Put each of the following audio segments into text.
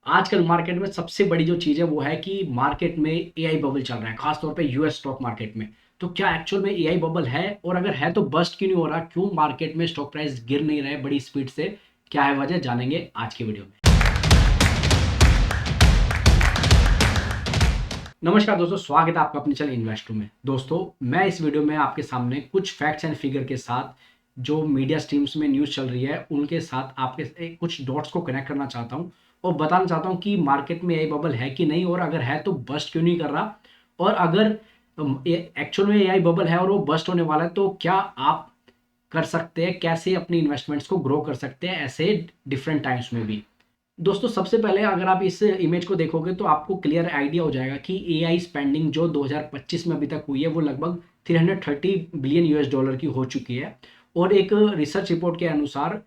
आजकल मार्केट में सबसे बड़ी जो चीज़ है वो है कि मार्केट में एआई बबल चल रहा है, खास तौर पे यूएस स्टॉक मार्केट में। तो क्या एक्चुअल में एआई बबल है, और अगर है तो बस्ट क्यों नहीं हो रहा, क्यों मार्केट में स्टॉक प्राइस गिर नहीं रहे बड़ी स्पीड से, क्या है वजह, जानेंगे आज की वीडियो में। नमस्कार दोस्तों, स्वागत है आपका अपने चैनल इन्वेस्टर में। दोस्तों, मैं इस वीडियो में आपके सामने कुछ फैक्ट्स एंड फिगर के साथ जो मीडिया स्ट्रीम्स में न्यूज़ चल रही है उनके साथ आपके कुछ डॉट्स को कनेक्ट करना चाहता हूं और बताना चाहता हूं कि मार्केट में एआई बबल है कि नहीं, और अगर है तो बस्ट क्यों नहीं कर रहा, और अगर एक्चुअल में एआई बबल है और वो बस्ट होने वाला है तो क्या आप कर सकते हैं, कैसे अपनी इन्वेस्टमेंट्स को ग्रो कर सकते हैं ऐसे डिफरेंट टाइम्स में भी। दोस्तों, सबसे पहले अगर आप इस इमेज को देखोगे तो आपको क्लियर आइडिया हो जाएगा कि एआई स्पेंडिंग जो 2025 में अभी तक हुई है वो लगभग 330 बिलियन यूएस डॉलर की हो चुकी है। और एक रिसर्च रिपोर्ट के अनुसार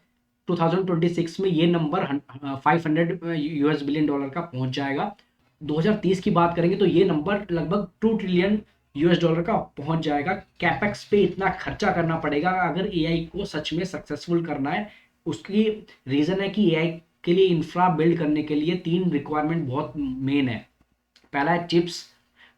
2026 में ये नंबर 500 यूएस बिलियन डॉलर का पहुंच जाएगा। 2030 की बात करेंगे तो ये नंबर लगभग 2 ट्रिलियन यूएस डॉलर का पहुंच जाएगा। कैपेक्स पे इतना खर्चा करना पड़ेगा अगर एआई को सच में सक्सेसफुल करना है। उसकी रीज़न है कि एआई के लिए इंफ्रा बिल्ड करने के लिए 3 रिक्वायरमेंट बहुत मेन है। पहला है चिप्स,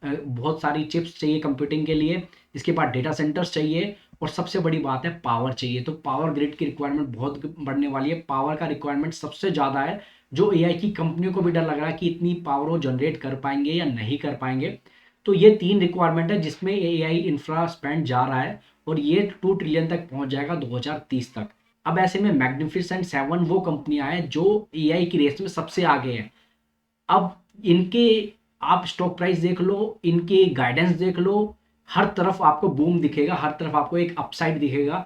बहुत सारी चिप्स चाहिए कंप्यूटिंग के लिए। इसके बाद डेटा सेंटर्स चाहिए, और सबसे बड़ी बात है पावर चाहिए। तो पावर ग्रिड की रिक्वायरमेंट बहुत बढ़ने वाली है। पावर का रिक्वायरमेंट सबसे ज़्यादा है, जो एआई की कंपनियों को भी डर लग रहा है कि इतनी पावर वो जनरेट कर पाएंगे या नहीं कर पाएंगे। तो ये 3 रिक्वायरमेंट है जिसमें एआई इंफ्रा स्पेंड जा रहा है, और ये 2 ट्रिलियन तक पहुंच जाएगा 2030 तक। अब ऐसे में मैग्निफिसेंट 7 वो कंपनियां हैं जो एआई की रेस में सबसे आगे हैं। अब इनके आप स्टॉक प्राइस देख लो, इनके गाइडेंस देख लो, हर तरफ आपको बूम दिखेगा, हर तरफ आपको एक अपसाइड दिखेगा।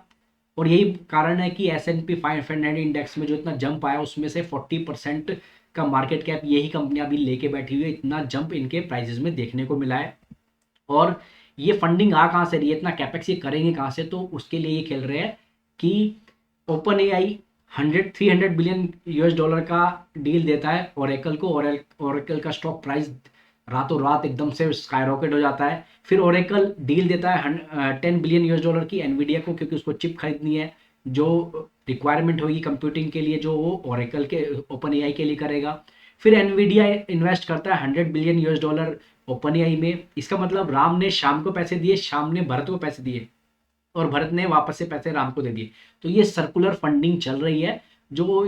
और यही कारण है कि S&P 500 इंडेक्स में जो इतना जंप आया उसमें से 40% का मार्केट कैप यही कंपनियां भी लेके बैठी हुई है। इतना जंप इनके प्राइसेस में देखने को मिला है। और ये फंडिंग आ कहाँ से रही है, इतना कैपेक्स ये करेंगे कहाँ से, तो उसके लिए ये खेल रहे हैं कि open AI 300 billion US dollar का डील देता है ओरेकल को। ओरेकल का स्टॉक प्राइस रातों रात एकदम से स्काई रॉकेट हो जाता है। फिर ओरेकल डील देता है 10 बिलियन यूएस डॉलर की एनवीडिया को, क्योंकि उसको चिप खरीदनी है जो रिक्वायरमेंट होगी कंप्यूटिंग के लिए, जो वो ओरेकल के ओपन एआई के लिए करेगा। फिर एनवीडिया इन्वेस्ट करता है 100 billion US dollar open AI में। इसका मतलब राम ने शाम को पैसे दिए, शाम ने भरत को पैसे दिए, और भरत ने वापस से पैसे राम को दे दिए। तो ये सर्कुलर फंडिंग चल रही है, जो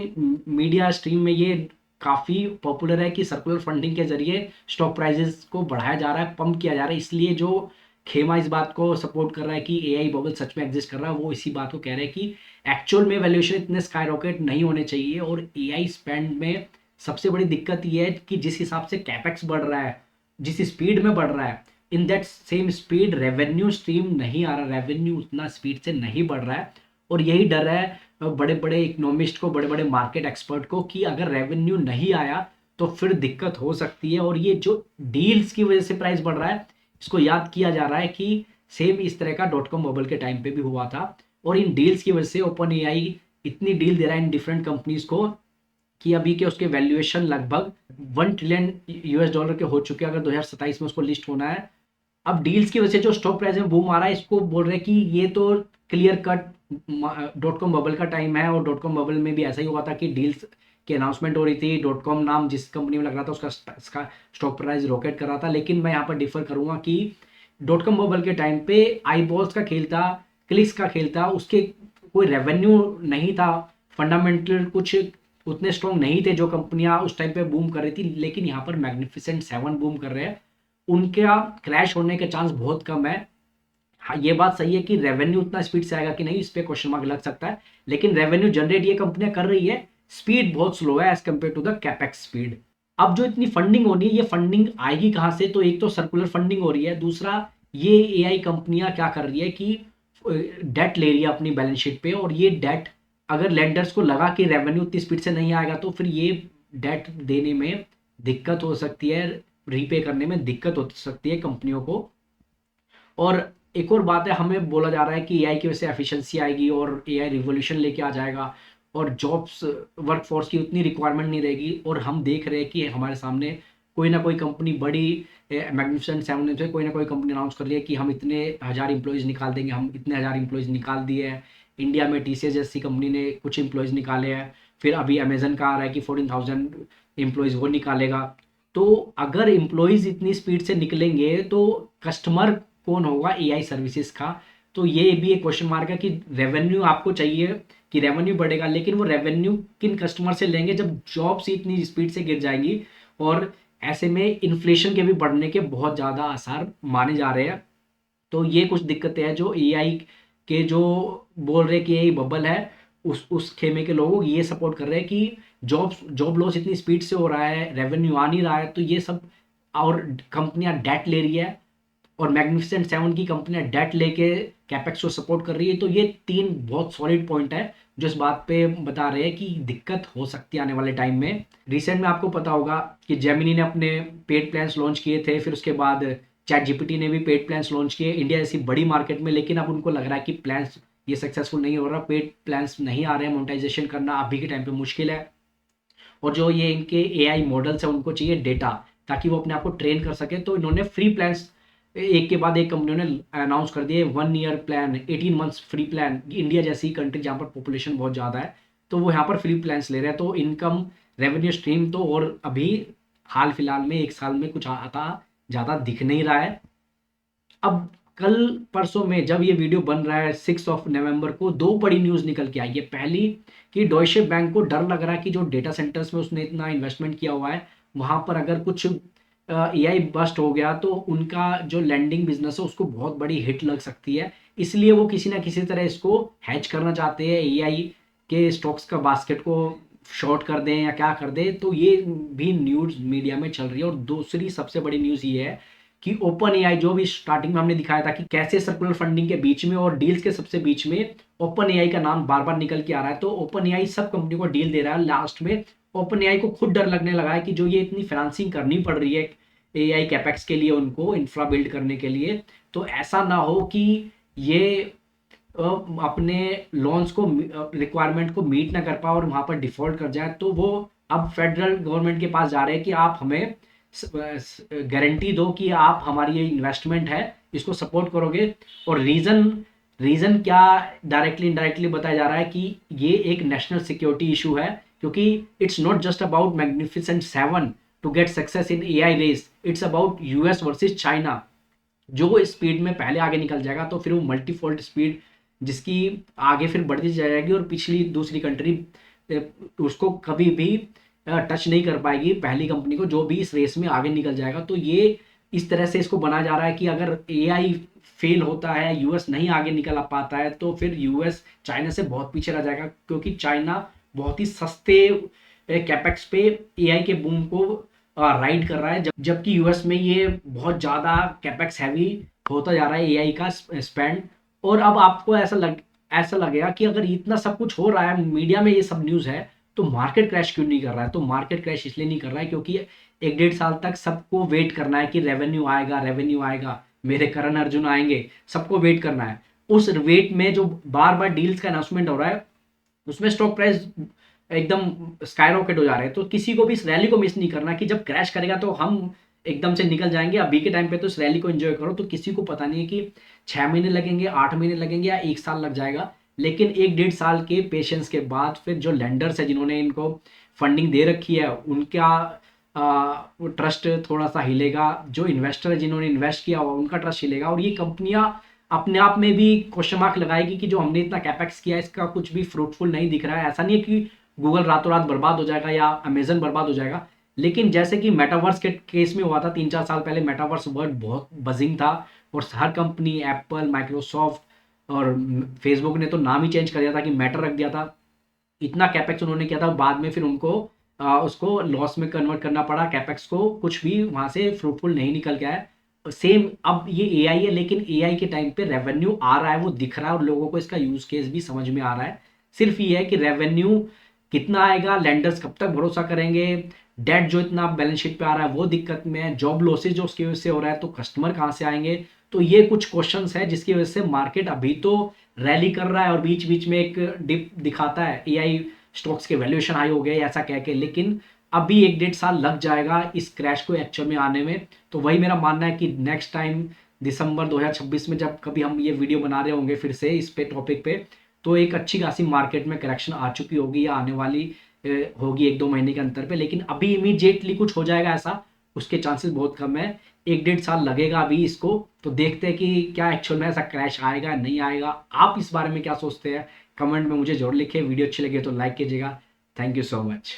मीडिया स्ट्रीम में ये काफ़ी पॉपुलर है कि सर्कुलर फंडिंग के जरिए स्टॉक प्राइजेस को बढ़ाया जा रहा है, पंप किया जा रहा है। इसलिए जो खेमा इस बात को सपोर्ट कर रहा है कि एआई बबल सच में एग्जिस्ट कर रहा है, वो इसी बात को कह रहे हैं कि एक्चुअल में वैल्यूएशन इतने स्काई रॉकेट नहीं होने चाहिए। और एआई स्पेंड में सबसे बड़ी दिक्कत ये है कि जिस हिसाब से कैपेक्स बढ़ रहा है, जिस स्पीड में बढ़ रहा है, in that same speed revenue stream नहीं आ रहा, रेवेन्यू उतना स्पीड से नहीं बढ़ रहा है। और यही डर है बड़े बड़े इकोनॉमिस्ट को, बड़े बड़े मार्केट एक्सपर्ट को, कि अगर रेवेन्यू नहीं आया तो फिर दिक्कत हो सकती है। और ये जो डील्स की वजह से प्राइस बढ़ रहा है, इसको याद किया जा रहा है कि सेम इस तरह का डॉट कॉम बबल के टाइम पे भी हुआ था। और इन डील्स की वजह से ओपन एआई इतनी डील दे रहा है इन डिफरेंट कंपनीज को कि अभी के उसके वैल्यूएशन लगभग 1 ट्रिलियन यूएस डॉलर के हो चुके हैं अगर 2027 में उसको लिस्ट होना है। अब डील्स की वजह से जो स्टॉक प्राइस में बूम आ रहा है, इसको बोल रहे हैं कि ये तो clear cut dot com bubble का टाइम है। और डॉट कॉम बबल में भी ऐसा ही हुआ था कि डील्स की अनाउंसमेंट हो रही थी, डॉट कॉम नाम जिस कंपनी में लग रहा था उसका स्टॉक प्राइस रॉकेट कर रहा था। लेकिन मैं यहाँ पर डिफर करूंगा कि डॉट कॉम बबल के टाइम पे आई बॉल्स का खेल था, क्लिक्स का खेल था, उसके कोई रेवेन्यू नहीं था, फंडामेंटल कुछ उतने स्ट्रॉन्ग नहीं थे जो कंपनियां उस टाइम पे बूम कर रही थी। लेकिन यहाँ पर मैग्निफिसेंट 7 बूम कर रहे हैं, उनका क्रैश होने के चांस बहुत कम है। हाँ, ये बात सही है कि रेवेन्यू उतना स्पीड से आएगा कि नहीं, इस पे क्वेश्चन मार्क लग सकता है। लेकिन रेवेन्यू जनरेट ये कंपनियां कर रही है, स्पीड बहुत स्लो है as compare to the capex speed. अब जो इतनी फंडिंग होनी है, ये फंडिंग आएगी कहाँ से, तो एक तो सर्कुलर फंडिंग हो रही है, दूसरा ये एआई कंपनियां क्या कर रही है कि डेट ले रही है अपनी बैलेंस शीट पे। और ये डेट अगर लेंडर्स को लगा कि रेवेन्यू उतनी स्पीड से नहीं आएगा तो फिर ये डेट देने में दिक्कत हो सकती है, रीपे करने में दिक्कत हो सकती है कंपनियों को। और एक और बात है, हमें बोला जा रहा है कि एआई की वजह से एफिशिएंसी आएगी और एआई रिवॉल्यूशन लेके आ जाएगा, और जॉब्स वर्कफोर्स की उतनी रिक्वायरमेंट नहीं रहेगी। और हम देख रहे हैं कि हमारे सामने कोई ना कोई कंपनी बड़ी मैग्निफिसेंट 7 से कोई ना कोई कंपनी अनाउंस कर रही है कि हम इतने हज़ार इंप्लॉयज़ निकाल देंगे, हम इतने हज़ार इंप्लॉयज़ निकाल दिए हैं। इंडिया में टीसीएस जैसी कंपनी ने कुछ इंप्लॉयज़ निकाले हैं। फिर अभी अमेजन का आ रहा है कि 14,000 एम्प्लॉयज़ वो निकालेगा। तो अगर एम्प्लॉयज़ इतनी स्पीड से निकलेंगे तो कस्टमर कौन होगा एआई सर्विसेज का? तो ये भी एक क्वेश्चन मार्क है कि रेवेन्यू आपको चाहिए कि रेवेन्यू बढ़ेगा, लेकिन वो रेवेन्यू किन कस्टमर से लेंगे जब जॉब्स इतनी स्पीड से गिर जाएंगी। और ऐसे में इन्फ्लेशन के भी बढ़ने के बहुत ज़्यादा आसार माने जा रहे हैं। तो ये कुछ दिक्कतें हैं जो एआई के जो बोल रहे हैं कि यही बबल है, उस खेमे के लोग ये सपोर्ट कर रहे हैं कि जॉब लॉस इतनी स्पीड से हो रहा है, रेवेन्यू आ नहीं रहा है, तो ये सब। और कंपनियां डेट ले रही है और मैग्निफिसेंट सेवन की कंपनियां डेट लेके कैपेक्स को सपोर्ट कर रही है। तो ये तीन बहुत सॉलिड पॉइंट है जो इस बात पे बता रहे हैं कि दिक्कत हो सकती है आने वाले टाइम में। रिसेंट में आपको पता होगा कि जेमिनी ने अपने पेड प्लान्स लॉन्च किए थे, फिर उसके बाद चैट जीपीटी ने भी पेड प्लान्स लॉन्च किए इंडिया जैसी बड़ी मार्केट में, लेकिन अब उनको लग रहा है कि प्लान्स ये सक्सेसफुल नहीं हो रहा, पेड प्लान्स नहीं आ रहे हैं, मोनेटाइजेशन करना अभी के टाइम पे मुश्किल है। और जो ये इनके एआई मॉडल्स है उनको चाहिए डेटा ताकि वो अपने आप को ट्रेन कर सके। तो इन्होंने फ्री प्लान्स एक के बाद एक कंपनियों ने अनाउंस कर दिए, 1 year plan, 18 months free plan. India जैसी कंट्री जहाँ पर पॉपुलेशन बहुत ज़्यादा है तो वो यहाँ पर फ्री प्लान्स ले रहे हैं। तो इनकम रेवेन्यू स्ट्रीम तो और अभी हाल फिलहाल में 1 साल में कुछ आता ज़्यादा दिख नहीं रहा है। अब कल परसों में जब ये वीडियो बन रहा है 6 नवंबर को, दो बड़ी न्यूज़ निकल के आई है। पहली कि डॉइचे बैंक को डर लग रहा है कि जो डेटा सेंटर्स में उसने इतना इन्वेस्टमेंट किया हुआ है वहाँ पर अगर कुछ एआई बस्ट हो गया तो उनका जो लैंडिंग बिजनेस है उसको बहुत बड़ी हिट लग सकती है। इसलिए वो किसी ना किसी तरह इसको हैच करना चाहते हैं, एआई के स्टॉक्स का बास्केट को शॉर्ट कर दें या क्या कर दें। तो ये भी न्यूज़ मीडिया में चल रही है। और दूसरी सबसे बड़ी न्यूज़ ये है कि ओपन एआई, जो भी स्टार्टिंग में हमने दिखाया था कि कैसे सर्कुलर फंडिंग के बीच में और डील्स के सबसे बीच में ओपन एआई का नाम बार बार निकल के आ रहा है। तो ओपन एआई सब कंपनी को डील दे रहा है। लास्ट में ओपन एआई को खुद डर लगने लगा है कि जो ये इतनी फाइनेंसिंग करनी पड़ रही है एआई कैपेक्स के लिए, उनको इंफ्रा बिल्ड करने के लिए, तो ऐसा ना हो कि ये अपने लोन्स को रिक्वायरमेंट को मीट ना कर पाए और वहां पर डिफॉल्ट कर जाए। तो वो अब फेडरल गवर्नमेंट के पास जा रहे हैं कि आप हमें गारंटी दो कि आप हमारी ये इन्वेस्टमेंट है इसको सपोर्ट करोगे। और रीजन क्या डायरेक्टली इनडायरेक्टली बताया जा रहा है कि ये एक नेशनल सिक्योरिटी इशू है, क्योंकि it's not just about magnificent seven to get success in AI race, it's about US versus China. जो स्पीड में पहले आगे निकल जाएगा तो फिर वो मल्टीफोल्ड स्पीड जिसकी आगे फिर बढ़ती जाएगी और पिछली दूसरी कंट्री उसको कभी भी टच नहीं कर पाएगी पहली कंपनी को, जो भी इस रेस में आगे निकल जाएगा। तो ये इस तरह से इसको बनाया जा रहा है कि अगर एआई फेल होता है, यूएस नहीं आगे निकल आ पाता है, तो फिर यूएस चाइना से बहुत पीछे रह जाएगा, क्योंकि चाइना बहुत ही सस्ते कैपेक्स पे एआई के बूम को राइड कर रहा है, जबकि यूएस में ये बहुत ज़्यादा कैपेक्स हैवी होता जा रहा है एआई का स्पेंड। और अब आपको ऐसा लगेगा कि अगर इतना सब कुछ हो रहा है, मीडिया में ये सब न्यूज़ है, तो मार्केट क्रैश क्यों नहीं कर रहा है? तो मार्केट क्रैश इसलिए नहीं कर रहा है क्योंकि 1 डेढ़ साल तक सबको वेट करना है कि रेवेन्यू आएगा, मेरे करण अर्जुन आएंगे, सबको वेट करना है। उस वेट में जो बार बार डील्स का अनाउंसमेंट हो रहा है उसमें स्टॉक प्राइस एकदम स्काई रॉकेट हो जा रहे हैं। तो किसी को भी इस रैली को मिस नहीं करना कि जब क्रैश करेगा तो हम एकदम से निकल जाएंगे। अभी के टाइम पे तो इस रैली को एंजॉय करो। तो किसी को पता नहीं है कि 6 महीने लगेंगे, 8 महीने लगेंगे या 1 साल लग जाएगा, लेकिन 1 डेढ़ साल के पेशेंस के बाद फिर जो लेंडर्स है जिन्होंने इनको फंडिंग दे रखी है उनका ट्रस्ट थोड़ा सा हिलेगा, जो इन्वेस्टर है जिन्होंने इन्वेस्ट किया हुआ उनका ट्रस्ट हिलेगा। और ये कंपनियां अपने आप में भी क्वेश्चन मार्क लगाएगी कि जो हमने इतना कैपेक्स किया है इसका कुछ भी फ्रूटफुल नहीं दिख रहा है। ऐसा नहीं है कि गूगल रातों रात बर्बाद हो जाएगा या अमेजन बर्बाद हो जाएगा, लेकिन जैसे कि मेटावर्स के केस में हुआ था 3-4 साल पहले, मेटावर्स वर्ड बहुत बजिंग था और हर कंपनी, एप्पल, माइक्रोसॉफ्ट और फेसबुक ने तो नाम ही चेंज कर दिया था कि मेटा रख दिया था। इतना कैपेक्स उन्होंने किया था, बाद में फिर उनको उसको लॉस में कन्वर्ट करना पड़ा, कैपेक्स को कुछ भी वहां से फ्रूटफुल नहीं निकल गया है। सेम अब ये एआई है, लेकिन एआई के टाइम पे रेवेन्यू आ रहा है, वो दिख रहा है और लोगों को इसका यूज केस भी समझ में आ रहा है। सिर्फ ये है कि रेवेन्यू कितना आएगा, लेंडर्स कब तक भरोसा करेंगे, डेट जो इतना बैलेंस शीट पे आ रहा है वो दिक्कत में है, जॉब लॉसेज जो उसकी वजह से हो रहा है, तो कस्टमर कहाँ से आएंगे। तो ये कुछ क्वेश्चंस है जिसकी वजह से मार्केट अभी तो रैली कर रहा है और बीच बीच में एक डिप दिखाता है, एआई स्टॉक्स के वैल्यूएशन हाई हो गए ऐसा कह के, लेकिन अभी 1-1.5 साल लग जाएगा इस क्रैश को एक्चुअल में आने में। तो वही मेरा मानना है कि नेक्स्ट टाइम दिसंबर 2026 में जब कभी हम ये वीडियो बना रहे होंगे फिर से इस पे टॉपिक पे, तो एक अच्छी खासी मार्केट में करेक्शन आ चुकी होगी या आने वाली होगी 1-2 महीने के अंतर पे, लेकिन अभी इमीडिएटली कुछ हो जाएगा ऐसा उसके चांसेस बहुत कम है। 1-1.5 साल लगेगा अभी इसको, तो देखते हैं कि क्या एक्चुअल में ऐसा क्रैश आएगा नहीं आएगा। आप इस बारे में क्या सोचते हैं? कमेंट में मुझे ज़रूर लिखें। वीडियो अच्छी लगे तो लाइक कीजिएगा। Thank you so much.